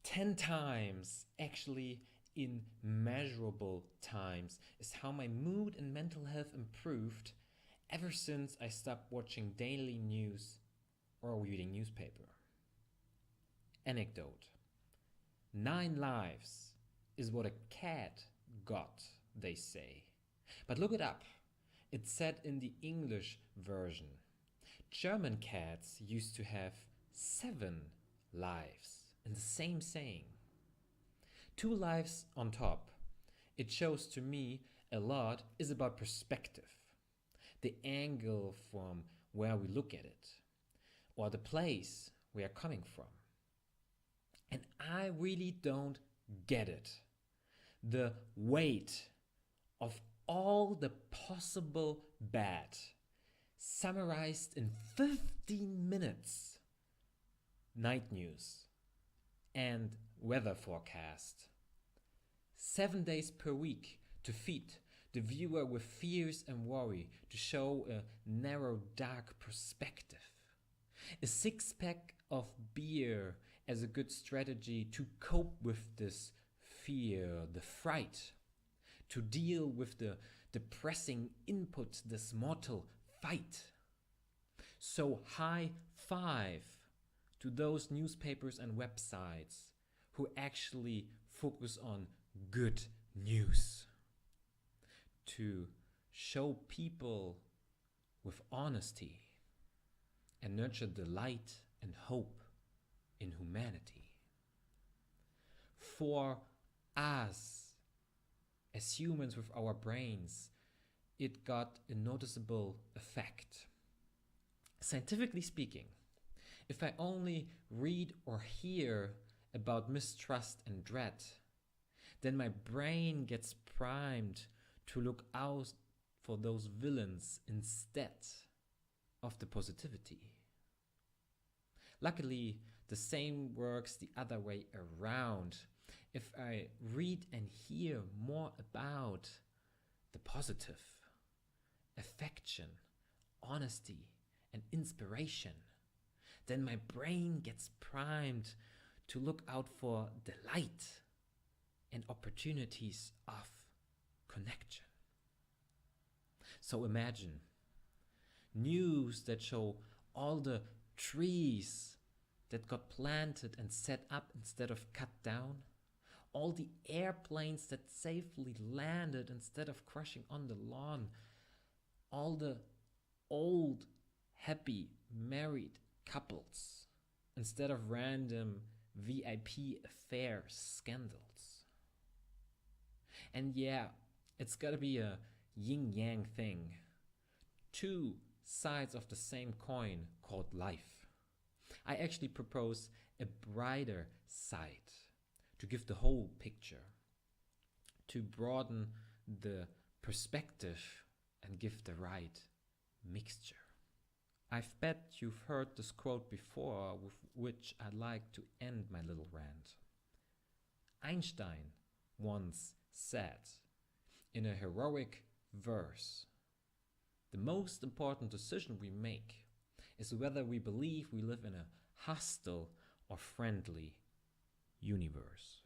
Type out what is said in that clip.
10 times, actually immeasurable times, is how my mood and mental health improved ever since I stopped watching daily news or reading newspaper. Anecdote. 9 lives is what a cat got, they say. But look it up. It's said in the English version. German cats used to have 7 lives in the same saying. 2 lives on top. It shows to me a lot is about perspective, the angle from where we look at it, or the place we are coming from. And I really don't get it. The weight of all the possible bad summarized in 15 minutes. Night news and weather forecast. 7 days per week to feed the viewer with fears and worry, to show a narrow, dark perspective. A 6-pack of beer as a good strategy to cope with this fear, the fright, to deal with the depressing input, this mortal fight. So high five to those newspapers and websites who actually focus on good news, to show people with honesty and nurture the light and hope in humanity. For us, as humans with our brains, it got a noticeable effect. Scientifically speaking, if I only read or hear about mistrust and dread, then my brain gets primed to look out for those villains instead of the positivity. Luckily, the same works the other way around. If I read and hear more about the positive, affection, honesty, and inspiration, then my brain gets primed to look out for the light and opportunities of connection. So imagine news that show all the trees that got planted and set up instead of cut down, all the airplanes that safely landed instead of crashing on the lawn, all the old, happy, married couples instead of random VIP affair scandals. And yeah, it's gotta be a yin-yang thing. 2 sides of the same coin called life. I actually propose a brighter side to give the whole picture, to broaden the perspective and give the right mixture. I've bet you've heard this quote before, with which I'd like to end my little rant. Einstein once said in a heroic verse, "The most important decision we make is whether we believe we live in a hostile or friendly universe."